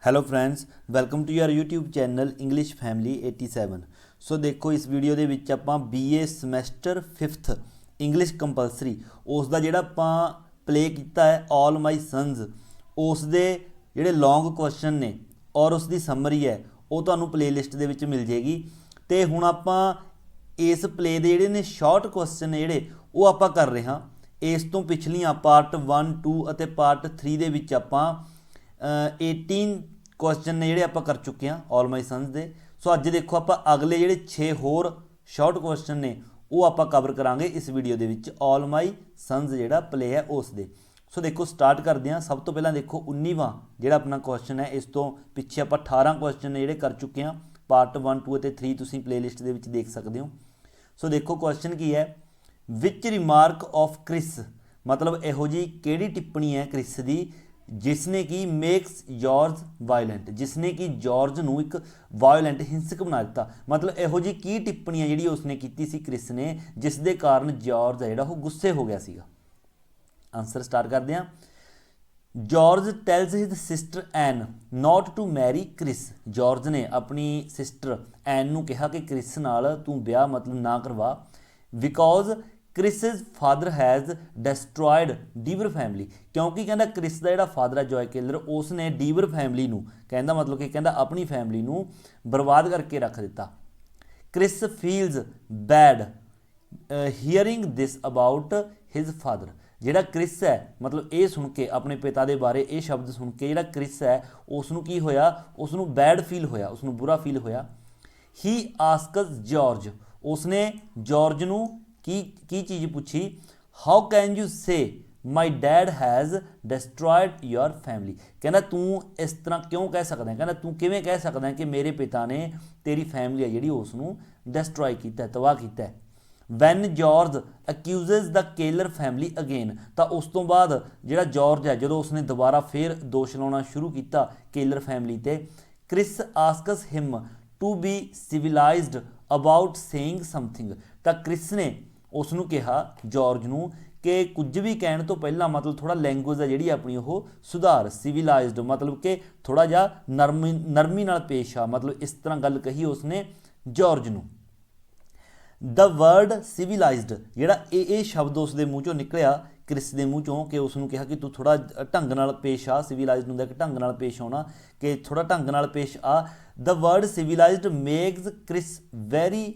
Hello friends, welcome to your YouTube channel English family 87। So देखो इस video ਦੇ ਵਿੱਚ ਆਪਾਂ BA semester 5th English compulsory ਉਸ ਦਾ ਜਿਹੜਾ ਆਪਾਂ प्ले ਕੀਤਾ ਹੈ ऑल माई सन्स ਉਸ ਦੇ ਜਿਹੜੇ ਲੌਂਗ ਕੁਐਸਚਨ ਨੇ ਔਰ ਉਸ ਦੀ ਸਮਰੀ ਹੈ ਉਹ ਤੁਹਾਨੂੰ ਪਲੇਲਿਸਟ ਦੇ ਵਿੱਚ ਮਿਲ ਜੇਗੀ। ਤੇ ਹੁਣ ਆਪਾਂ ਇਸ ਪਲੇ ਦੇ ਜਿਹੜੇ ਨੇ ਸ਼ਾਰਟ ਕੁਐਸਚਨ ਨੇ ਜਿਹੜੇ ਉਹ ਆਪਾਂ ਕਰ ਰਹੇ ਹਾਂ। ਇਸ ਤੋਂ ਪਿਛਲੀਆਂ ਪਾਰਟ 1 2 ਅਤੇ ਪਾਰਟ 3 ਦੇ ਵਿੱਚ ਆਪਾਂ 18 ਕੁਐਸਚਨ ਨੇ ਜਿਹੜੇ ਆਪਾਂ ਕਰ ਚੁੱਕੇ ਹਾਂ ऑल माई सन्स ਦੇ। सो ਅੱਜ ਦੇਖੋ ਆਪਾਂ ਅਗਲੇ ਜਿਹੜੇ 6 ਹੋਰ ਸ਼ਾਰਟ ਕੁਐਸਚਨ ਨੇ ਉਹ ਆਪਾਂ ਕਵਰ ਕਰਾਂਗੇ ਇਸ ਵੀਡੀਓ ਦੇ ਵਿੱਚ ऑल माई सन्स ਜਿਹੜਾ ਪਲੇ ਹੈ ਉਸ ਦੇ। ਸੋ ਦੇਖੋ ਸਟਾਰਟ ਕਰਦੇ ਹਾਂ। ਸਭ ਤੋਂ ਪਹਿਲਾਂ ਦੇਖੋ 19ਵਾਂ ਜਿਹੜਾ ਆਪਣਾ ਕੁਐਸਚਨ ਹੈ, ਇਸ ਤੋਂ ਪਿੱਛੇ ਆਪਾਂ 18 ਕੁਐਸਚਨ ਨੇ ਜਿਹੜੇ ਕਰ ਚੁੱਕੇ ਹਾਂ। ਪਾਰਟ 1 2 ਅਤੇ 3 ਤੁਸੀਂ ਪਲੇਲਿਸਟ ਦੇ ਵਿੱਚ ਦੇਖ ਸਕਦੇ ਹੋ। ਸੋ ਦੇਖੋ ਕੁਐਸਚਨ ਕੀ ਹੈ, ਵਿਚ ਰਿਮਾਰਕ ਆਫ ਕ੍ਰਿਸ, मतलब ਇਹੋ ਜੀ ਕਿਹੜੀ ਟਿੱਪਣੀ ਹੈ ਕ੍ਰਿਸ ਦੀ जिसने कि मेक्स जॉर्ज वायलेंट, जिसने कि जॉर्ज ਨੂੰ ਇੱਕ ਵਾਇਲੈਂਟ ਹਿੰਸਕ ਬਣਾ ਦਿੱਤਾ। मतलब ਇਹੋ ਜੀ ਕੀ ਟਿੱਪਣੀ ਹੈ ਜਿਹੜੀ ਉਸਨੇ ਕੀਤੀ ਸੀ ਕ੍ਰਿਸ ਨੇ ਜਿਸ ਦੇ ਕਾਰਨ ਜॉर्ज ਹੈ ਜਿਹੜਾ ਉਹ ਗੁੱਸੇ ਹੋ ਗਿਆ ਸੀਗਾ। ਆਨਸਰ ਸਟਾਰਟ ਕਰਦੇ ਹਾਂ। George tells his sister N not to marry Chris. ਜॉर्ज ਨੇ ਆਪਣੀ ਸਿਸਟਰ ਐਨ ਨੂੰ ਕਿਹਾ ਕਿ ਕ੍ਰਿਸ ਨਾਲ ਤੂੰ ਵਿਆਹ मतलब ਨਾ ਕਰਵਾ, because Chris's father has destroyed Deever family, क्योंकि कहता ਕ੍ਰਿਸ ਦਾ ਜਿਹੜਾ ਫਾਦਰ ਹੈ ਜॉय ਕਿਲਰ ਉਸਨੇ ਡੀਵਰ फैमिली ਨੂੰ ਕਹਿੰਦਾ मतलब कि कहता ਆਪਣੀ फैमिली ਨੂੰ बर्बाद करके रख ਦਿੱਤਾ। Chris feels bad hearing this about his father. ਜਿਹੜਾ ਕ੍ਰਿਸ ਹੈ मतलब ਇਹ ਸੁਣ ਕੇ ਆਪਣੇ ਪਿਤਾ ਦੇ ਬਾਰੇ ਇਹ ਸ਼ਬਦ ਸੁਣ ਕੇ ਜਿਹੜਾ ਕ੍ਰਿਸ ਹੈ ਉਸ ਨੂੰ ਕੀ ਹੋਇਆ, ਉਸ ਨੂੰ ਬੈਡ ਫੀਲ ਹੋਇਆ, ਉਸ ਨੂੰ ਬੁਰਾ ਫੀਲ ਹੋਇਆ। ਹੀ ਆਸਕਸ ਜॉर्ज, ਉਸਨੇ ਜॉर्ज ਨੂੰ की चीज़ पूछी, हाउ कैन यू से my dad has destroyed your family. कहना तू इस तरह क्यों कह सकता है, कहना तू किवें कह सकता है कि मेरे पिता ने तेरी फैमिली है जी उसनू डिस्ट्रॉय किया, तबाह किया। When George accuses the Keller family again, तो उस तो बाद जो जॉर्ज है जो उसने दोबारा फिर दोष लाना शुरू किया केलर फैमिली ते, Chris asks him to be civilised about saying something. तो क्रिस ने उसनू कहा जॉर्ज नू कि कुछ भी कहने तो पहला मतलब थोड़ा लैंगुएज है जी अपनी वो सुधार, सिविलाइज्ड मतलब कि थोड़ा जा नरमी नाल पेश आ, मतलब इस तरह गल कही उसने जॉर्ज नू। द वर्ड सिविलाइज्ड ਜਿਹੜਾ ਇਹ ਸ਼ਬਦ ਉਸ ਦੇ ਮੂੰਹ ਚੋਂ ਨਿਕਲਿਆ ਕ੍ਰਿਸ ਦੇ ਮੂੰਹ ਚੋਂ ਕਿ ਉਸ ਨੂੰ ਕਿਹਾ ਕਿ ਤੂੰ ਥੋੜਾ ਢੰਗ ਨਾਲ ਪੇਸ਼ ਆ। ਸਿਵਿਲਾਈਜ਼ਡ ਹੁੰਦਾ ਕਿ ਢੰਗ ਨਾਲ ਪੇਸ਼ ਆਉਣਾ, ਕਿ ਥੋੜਾ ਢੰਗ ਨਾਲ ਪੇਸ਼ ਆ। The word civilised makes Chris very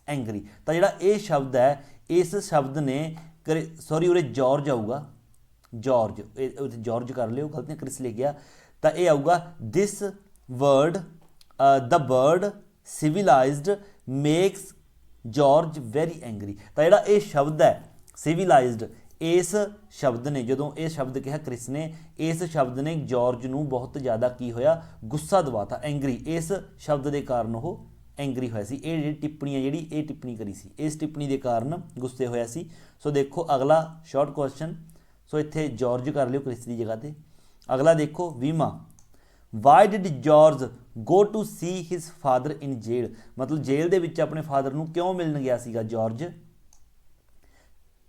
angry. ਤਾਂ ਜਿਹੜਾ ਇਹ ਸ਼ਬਦ ਹੈ ਇਸ ਸ਼ਬਦ ਨੇ ਸੌਰੀ ਉਰੇ ਜॉर्ज ਆਊਗਾ, ਜॉर्ज ਜॉर्ज ਕਰ ਲਿਓ, ਗਲਤੀ ਕ੍ਰਿਸ ਲਿਖ ਗਿਆ ਤਾਂ ਇਹ ਆਊਗਾ this word the word civilised makes George very angry. तो जोड़ा ये शब्द है सिविलाइज्ड, इस शब्द ने जो ये शब्द कहा क्रिस ने, इस शब्द ने जॉर्ज नू बहुत ज़्यादा की होया गुस्सा दवाता, एंगरी। इस शब्द के कारण वो एंगरी होया सी। ये टिप्पणी है जी ये टिप्पणी करी सी, इस टिप्पणी के कारण गुस्से होया सी। सो देखो अगला शॉर्ट क्वेश्चन, सो इत्थे जॉर्ज कर लियो क्रिस की जगह पर। अगला देखो 20वां, why did George go to see his father in jail, मतलब जेल दे विच अपने फादर नू क्यों मिलन गया सीगा जॉर्ज।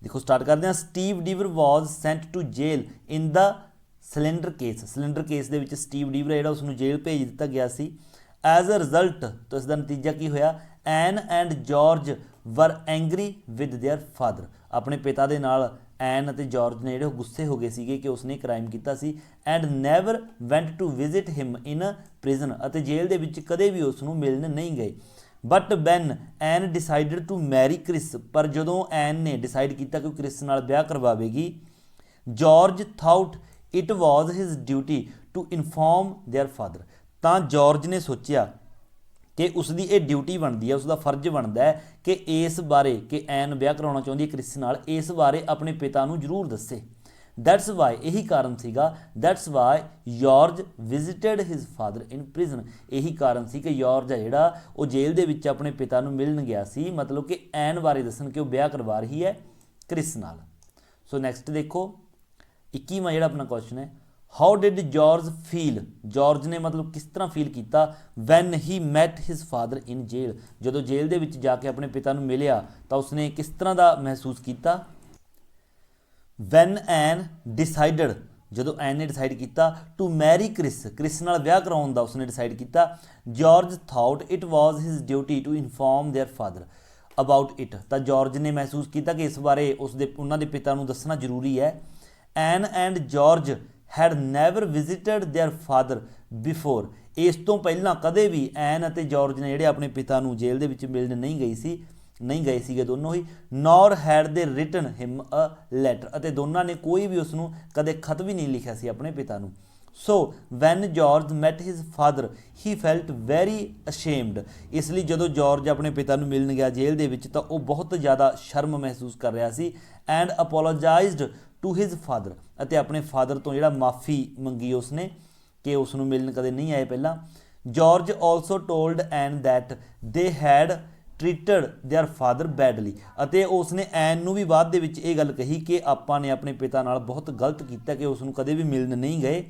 देखो स्टार्ट करते हैं। Steve Deever was sent to jail in the cylinder case, cylinder case दे विच स्टीव डीवर है उसनू जेल भेज दिता गया सी। एज अ रिजल्ट तो इसका नतीजा की होया, Ann and George were angry with their father, अपने पिता दे नाल ਐਨ ਅਤੇ ਜॉर्ज ਨੇ ਜਿਹੜੇ ਗੁੱਸੇ ਹੋ ਗਏ ਸੀਗੇ ਕਿ ਉਸਨੇ ਕ੍ਰਾਈਮ ਕੀਤਾ ਸੀ। And never went to visit him in prison, ਅਤੇ ਜੇਲ੍ਹ ਦੇ ਵਿੱਚ ਕਦੇ ਵੀ ਉਸ ਨੂੰ ਮਿਲਣ ਨਹੀਂ ਗਏ। But when Ann decided to marry Chris, ਪਰ ਜਦੋਂ ਐਨ ਨੇ ਡਿਸਾਈਡ ਕੀਤਾ ਕਿ ਉਹ ਕ੍ਰਿਸ ਨਾਲ ਵਿਆਹ ਕਰਵਾਵੇਗੀ, George thought it was his duty to inform their father, ਤਾਂ ਜॉर्ज ਨੇ ਸੋਚਿਆ कि उसकी ये ड्यूटी बनती है, उसका फर्ज बनता है कि इस बारे कि एन ब्याह करवाना चाहती है क्रिस नाल, इस बारे अपने पिता नू जरूर दसे। दैट्स वाई, यही कारण सीगा, that's why George visited his father in prison, यही कारण सी कि जॉर्ज है जिहड़ा वो जेल दे विच अपने पिता नू मिलन गया सी, मतलब कि एन बारे दसन कि वो ब्याह करवा रही है क्रिस नाल। सो नैक्सट देखो 21वां जिहड़ा अपना क्वेश्चन है, how did George feel, George ने मतलब किस तरह फील किया when he met his father in jail, जो जेल दे विच जाके अपने पिता नू मिलिया तो उसने किस तरह का महसूस किया। वैन एन डिसाइडड ਜਦੋਂ ਐਨ ਨੇ ਡਿਸਾਈਡ ਕੀਤਾ ਟੂ ਮੈਰੀ ਕ੍ਰਿਸ ਨਾਲ ਵਿਆਹ ਕਰਾਉਣ ਦਾ ਉਸਨੇ ਡਿਸਾਈਡ ਕੀਤਾ, George thought it was his duty to inform their father about it, ਤਾਂ ਜਾਰਜ ਨੇ ਮਹਿਸੂਸ ਕੀਤਾ ਕਿ ਇਸ ਬਾਰੇ ਉਹਨਾਂ ਦੇ ਪਿਤਾ ਨੂੰ ਦੱਸਣਾ ਜ਼ਰੂਰੀ ਹੈ। Ann and George had never visited their father before, इस तो पहला कदे भी ਐਨ ਅਤੇ ਜਾਰਜ ਨੇ ਜਿਹੜੇ ਆਪਣੇ ਪਿਤਾ ਨੂੰ ਜੇਲ੍ਹ ਦੇ ਵਿੱਚ ਮਿਲਣ नहीं गए ਸੀਗੇ ਦੋਨੋਂ ਹੀ। Nor had they written him a letter, ਅਤੇ ਦੋਨਾਂ ਨੇ ਕੋਈ ਵੀ ਉਸ ਨੂੰ ਕਦੇ ਖਤ ਵੀ ਨਹੀਂ ਲਿਖਿਆ ਸੀ ਆਪਣੇ ਪਿਤਾ ਨੂੰ। So when George met his father he felt very ashamed, ਇਸ ਲਈ ਜਦੋਂ ਜਾਰਜ ਆਪਣੇ ਪਿਤਾ ਨੂੰ ਮਿਲਣ ਗਿਆ ਜੇਲ੍ਹ ਦੇ ਵਿੱਚ ਤਾਂ ਉਹ ਬਹੁਤ ਜ਼ਿਆਦਾ ਸ਼ਰਮ ਮਹਿਸੂਸ ਕਰ ਰਿਹਾ ਸੀ। ਐਂਡ ਅਪੋਲੋਜਾਈਜ਼ਡ ਟੂ ਹਿਜ਼ ਫਾਦਰ, ਅਤੇ ਆਪਣੇ ਫਾਦਰ ਤੋਂ ਜਿਹੜਾ ਮਾफ़ੀ ਮੰਗੀ ਉਸਨੇ ਕਿ ਉਸ ਨੂੰ ਮਿਲਣ ਕਦੇ ਨਹੀਂ ਆਏ ਪਹਿਲਾਂ। George also told N that ਦੇ head treated there father badly, ਅਤੇ ਉਸਨੇ ਐਨ ਨੂੰ ਵੀ ਬਾਅਦ ਦੇ ਵਿੱਚ ਇਹ ਗੱਲ ਕਹੀ ਕਿ ਆਪਾਂ ਨੇ ਆਪਣੇ ਪਿਤਾ ਨਾਲ ਬਹੁਤ ਗਲਤ ਕੀਤਾ ਕਿ ਉਸ ਨੂੰ ਕਦੇ ਵੀ ਮਿਲਣ ਨਹੀਂ ਗਏ।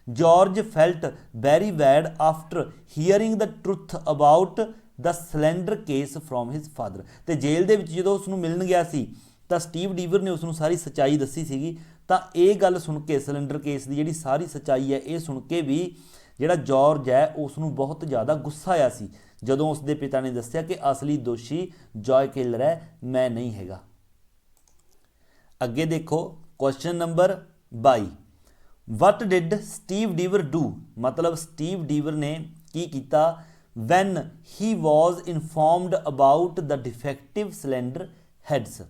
George felt very bad after hearing the truth about the cylinder case from his father, ਅਤੇ ਜੇਲ੍ਹ ਦੇ ਵਿੱਚ ਜਦੋਂ ਉਸ ਨੂੰ ਮਿਲਣ ਗਿਆ ਸੀ ਤਾਂ ਸਟੀਵ ਡੀਵਰ ਨੇ ਉਸ ਨੂੰ ਸਾਰੀ ਸੱਚਾਈ ਦੱਸੀ ਸੀਗੀ। ਤਾਂ ਇਹ ਗੱਲ ਸੁਣ ਕੇ, ਸਿਲੰਡਰ ਕੇਸ ਦੀ ਜਿਹੜੀ ਸਾਰੀ ਸੱਚਾਈ ਹੈ ਇਹ ਸੁਣ ਕੇ ਵੀ ਜਿਹੜਾ ਜਾਰਜ ਹੈ ਉਸ ਨੂੰ ਬਹੁਤ ਜ਼ਿਆਦਾ ਗੁੱਸਾ ਆਇਆ ਸੀ ਜਦੋਂ ਉਸ ਦੇ ਪਿਤਾ ਨੇ ਦੱਸਿਆ ਕਿ ਅਸਲੀ ਦੋਸ਼ੀ ਜॉय ਕਿਲਰ ਹੈ, ਮੈਂ ਨਹੀਂ ਹੈਗਾ। ਅੱਗੇ ਦੇਖੋ question number 22, what did Steve Deever do, ਮਤਲਬ ਸਟੀਵ ਡੀਵਰ ਨੇ ਕੀ ਕੀਤਾ when he was informed about the defective cylinder heads,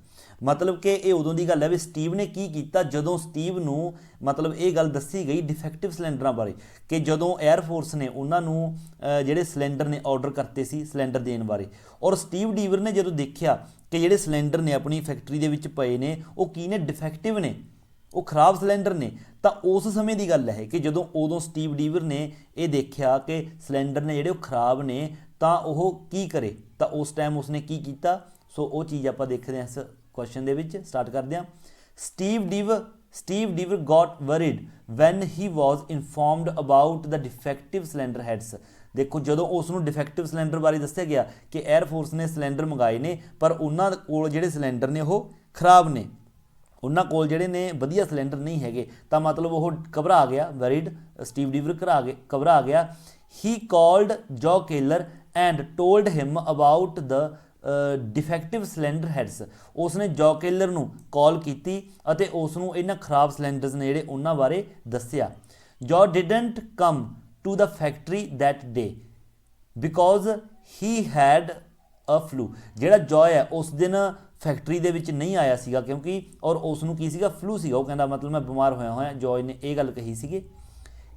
मतलब कि ये उदों की गल है भी स्टीव ने की किया जदों स्टीव नूं मतलब ये गल दसी गई डिफेक्टिव सिलेंडर बारे कि जदों एयरफोर्स ने उन्होंने जिहड़े सिलेंडर ने ऑर्डर करते सी सिलेंडर देने बारे, और स्टीव डीवर ने जदों देखा कि जिहड़े सिलेंडर ने अपनी फैक्ट्री दे विच पए ने वो की ने डिफेक्टिव ने, वो खराब सिलेंडर ने, तो उस समय की गल है कि जदों उदों स्टीव डीवर ने ये देखा कि सिलेंडर ने जिहड़े खराब ने तो वह की करे, तो उस टाइम उसने की किया। सो वो चीज़ आप देखते हैं इस क्वेश्चन दे विच स्टार्ट करते हैं। Steve Deever got worried when he was informed about the defective cylinder heads, देखो जदों उसनूं डिफेक्टिव सिलेंडर बारे दस्सिया गया कि एयरफोर्स ने सिलेंडर मंगाए ने पर उन्हां कोल जिहड़े सिलेंडर ने वो खराब ने, उन्हां कोल जिहड़े ने वधिया सिलेंडर नहीं हैगे, तो मतलब वो घबरा गया, वरीड स्टीव डीवर घबरा गया। He called Joe Keller and told him about the defective cylinder heads, उसने जॉ केलर नूं कॉल की अते उसनूं इन्हां खराब सिलेंडर्स ने जिहड़े उन्हां बारे दस्सिया। Joe didn't come to the factory that day because he had a flu, जिहड़ा जॉय है उस दिन फैक्ट्री दे विच नहीं आया सीगा क्योंकि और उसनूं की सीगा फ्लू सीगा, वो कहंदा मतलब मैं बीमार होया जॉय ने ये गल कही सीगी।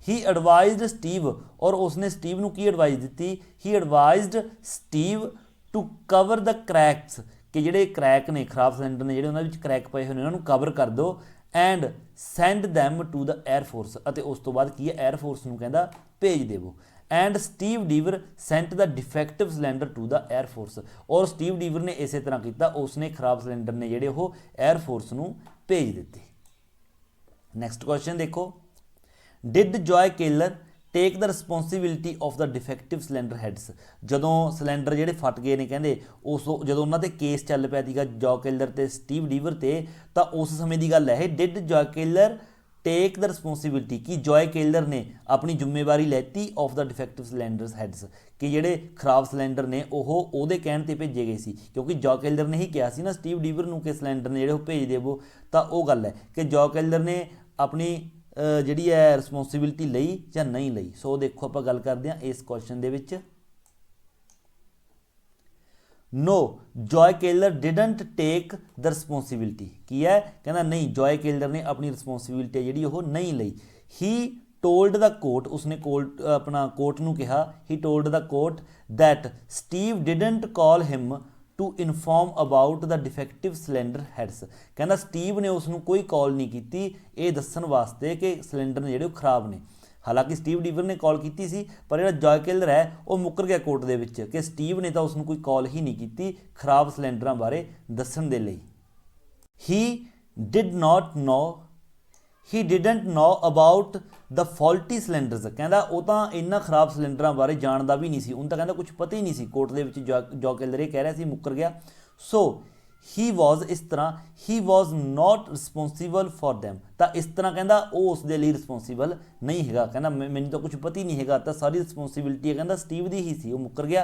ही एडवाइज्ड स्टीव, और उसने स्टीव नूं की एडवाइस दी, he advised Steve to cover the cracks, कि जिहड़े क्रैक ने खराब सिलेंडर ने जिहड़े उन्हां विच क्रैक पए होए ने उन्हां नूं कवर कर दो and send them to the air force, अते उस तो बाद की है एयरफोर्स नूं कहंदा भेज देवो। And Steve Deever sent the defective cylinder to the air force, और स्टीव डीवर ने इस तरह किया, उसने खराब सिलेंडर ने जिहड़े वो एयरफोर्स नूं भेज दिते। नैक्सट क्वेश्चन देखो, did Joe Keller take the responsibility of the defective cylinder heads, जदों सिलेंडर जिहड़े फट गए ने कहंदे उस जदों उन्हां ते केस चल पिया सीगा जॉ केलर ते स्टीव डीवर ते, तां उस समय की गल है did Joe Keller take the responsibility, कि जॉय केलर ने अपनी जिम्मेवारी लैती of the defective cylinder heads, कि जिहड़े खराब सिलेंडर ने ਉਹਦੇ ਕਹਿਣ ਤੇ भेजे गए सी, क्योंकि जॉ केलर ने ही कहा सी ना स्टीव डीवर नूं कि सिलेंडर ने जिहड़े भेज देवो, तां वो गल है कि जॉ केलर ने अपनी जिहड़ी है रिस्पोंसिबिलिटी लई जां नहीं लई। सो देखो आपां गल करदे हां इस क्वेश्चन दे विच। No Joe Keller didn't take the responsibility, की है कहना नहीं जॉय केलर ने अपनी रिस्पोंसिबिलिटी जिहड़ी वो नहीं लई। ही टोल्ड द कोर्ट, उसने कोर्ट अपना कोर्ट नूं कहा, he told the court that Steve didn't call him to inform about the defective cylinder heads, कहना स्टीव ने उसनूं कोई कॉल नहीं की ये दस्सण वास्ते कि सिलेंडर ने जिहड़े खराब ने। हालांकि स्टीव डीवर ने कॉल की सी पर जिहड़ा जॉय केलर है वो मुकर गया कोर्ट दे विच कि स्टीव ने तो उसनूं कोई कॉल ही नहीं की खराब सिलेंडरां बारे दस्सण दे लई। He did not know, he didn't know about the faulty cylinders, कहता वो तो इन्होंने खराब सिलेंडर बारे जानता भी नहीं सी, उन तो कहता कुछ पता ही नहीं सी, कोर्ट के जॉ केलर ये कह रहा सी मुकर गया। सो ਹੀ ਵਾਜ਼ इस तरह he was not responsible for them तो इस तरह कहता वो उस दे लिए रिस्पोंसिबल नहीं हैगा कहना मैनू तो कुछ पता ही नहीं हैगा तो सारी रिस्पोंसिबिलिटी कहता स्टीव दी ही सी वो मुकर गया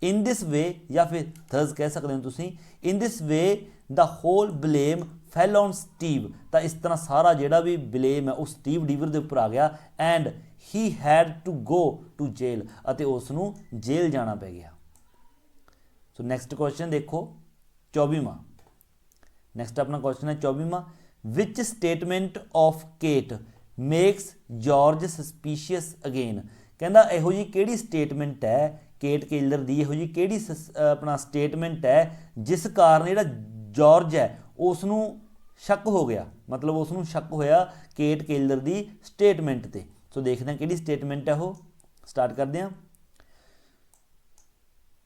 इन दिस वे या फिर थर्स कह सकते हो तुसीं in this way the whole blame fell on Steve तो इस तरह सारा जिहड़ा भी ब्लेम है वो स्टीव डीवर के उपर आ गया and he had to go to jail अते उसनूं जेल जाना पै गया। सो नैक्सट क्वेश्चन देखो 24वां नैक्सट अपना क्वेश्चन है 24वां which statement of Kate makes George suspicious again कहता इहो जी किहड़ी स्टेटमेंट है केट केलर दी इहो जी किहड़ी अपना स्टेटमेंट है जिस कारण जिहड़ा जॉर्ज है उसनूं शक हो गया मतलब उसनूं शक होया केट केलर दी स्टेटमेंट ते। सो देखते हैं किहड़ी स्टेटमेंट है वो स्टार्ट करते हैं।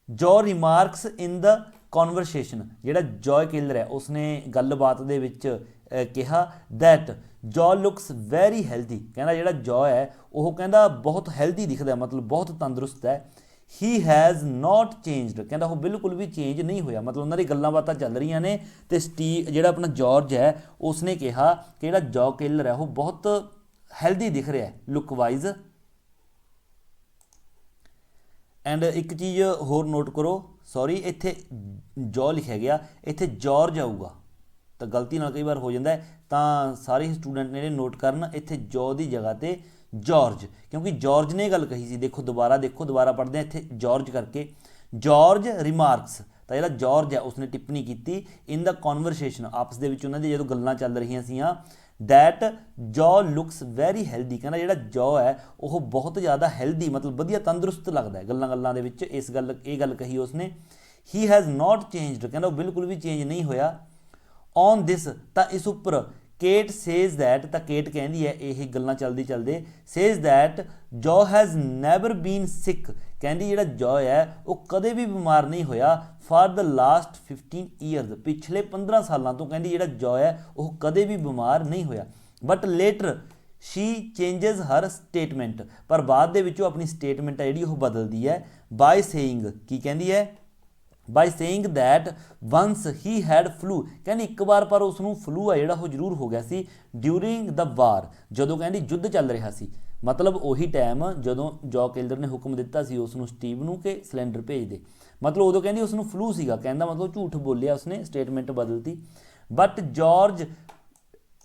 Joe remarks in the conversation जिहड़ा जॉय केलर है उसने गलबात दे विच कहा that Joe looks very healthy कहना जिहड़ा जॉय है वह कहता बहुत हैल्दी दिखता है मतलब बहुत तंदुरुस्त है। ही हैज़ नॉट चेंजड कहता वो बिल्कुल भी चेंज नहीं होया मतलब उन्होंने गल्लां बातां चल रही ने तो स्टीव जिहड़ा अपना जॉर्ज है उसने कहा कि जिहड़ा जॉ केलर है वो बहुत हैल्दी दिख रहा है लुक वाइज। एंड एक चीज़ होर नोट करो सॉरी इत्थे जॉ लिखा गया इत्थे जॉर्ज आऊगा तो गलती नाल कई बार हो जाता है तो सारे स्टूडेंट ने नोट करन इत्थे जॉ की जगह पर जॉर्ज क्योंकि जॉर्ज ने गल कही सी देखो दोबारा पढ़ते हैं इत्थे जॉर्ज करके जॉर्ज रिमार्क्स तो जिहड़ा जॉर्ज है उसने टिप्पणी की इन द कॉन्वरसेशन आपस दे विच उन्हां दी जदों गल्लां चल रही सीआं that Joe looks very healthy कहना जिहड़ा जॉ है वह बहुत ज़्यादा हैल्दी मतलब वधिया तंदुरुस्त लगता है गल्लां दे विच इस गल कही उसने। ही हैज़ नॉट चेंजड कहना बिल्कुल भी चेंज नहीं होया ऑन दिस तो इस उपर केट सेज दैट तो केट कहती है यही गल्लां चलदी चलदे says that Joe has never been sick कहती जिहड़ा जॉ है वो कदे भी बीमार नहीं होया फॉर द लास्ट 15 ईयर्स पिछले 15 सालों तो कहती जिहड़ा जॉ है वो कदे भी बीमार नहीं होया but later she changes her statement पर बाद दे विचों अपनी स्टेटमेंट है जिहड़ी वो बदलदी है बाय सेइंग की कहती है by saying that once he had flu कहनी एक बार पर उसनूं फ्लू है जिहड़ा वो जरूर हो गया सी ड्यूरिंग द वार जदों कहनी युद्ध चल रहा सी मतलब उही टाइम जदों जॉ केलर ने हुक्म दिता सी उसनूं स्टीव नूं कि सिलेंडर भेज दे मतलब उदों कहनी उसनूं फ्लू सीगा कहंदा मतलब झूठ बोलिया उसने स्टेटमेंट बदलती but George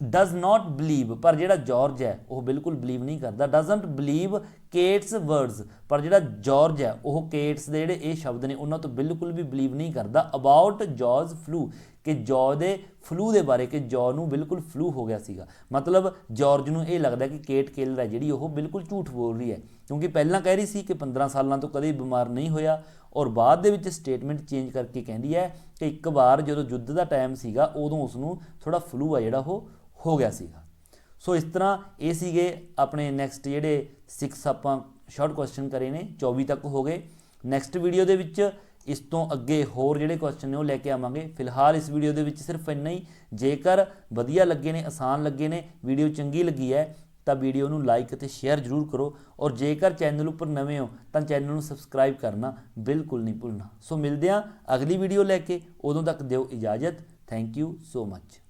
does not believe पर जिहड़ा जॉर्ज है वह बिल्कुल बिलीव नहीं करता डजंट बिलीव केट्स वर्ड्स पर जिहड़ा जॉर्ज है वह केट्स दे जिहड़े ये शब्द ने उन्हां तो बिल्कुल भी बिलीव नहीं करता अबाउट जॉर्ज फ्लू कि जॉ दे फ्लू के बारे कि जॉ नूं बिल्कुल फ्लू हो गया सीगा मतलब जॉर्ज नूं ये लगता कि केट केलर है जिहड़ी वो बिल्कुल झूठ बोल रही है क्योंकि पहलां कह रही सी कि 15 सालों तो कदे बीमार नहीं होया और बाद दे विच स्टेटमेंट चेंज करके कहती है कि एक बार जदों युद्ध का टाइम सीगा उदों उसनूं थोड़ा फ्लू है जिहड़ा हो गया सीगा। सो इस तरह ये सीगे अपने नैक्सट जिहड़े 6 आपां शॉर्ट क्वेश्चन करे ने 24 तक हो गए। नैक्सट वीडियो दे विच इस तो अगे होर जिहड़े क्वेश्चन ने वो लैके आवांगे। फिलहाल इस वीडियो दे विच सिर्फ इन्ना ही। जेकर वधिया लगे ने आसान लगे ने वीडियो चंगी लगी है तो वीडियो नूं लाइक ते शेयर जरूर करो और जेकर चैनल उपर नवे हो तो चैनल नूं सबसक्राइब करना बिल्कुल नहीं भुलना। सो मिलदे हां अगली वीडियो लैके, उदों तक दिओ इजाजत। Thank you so much.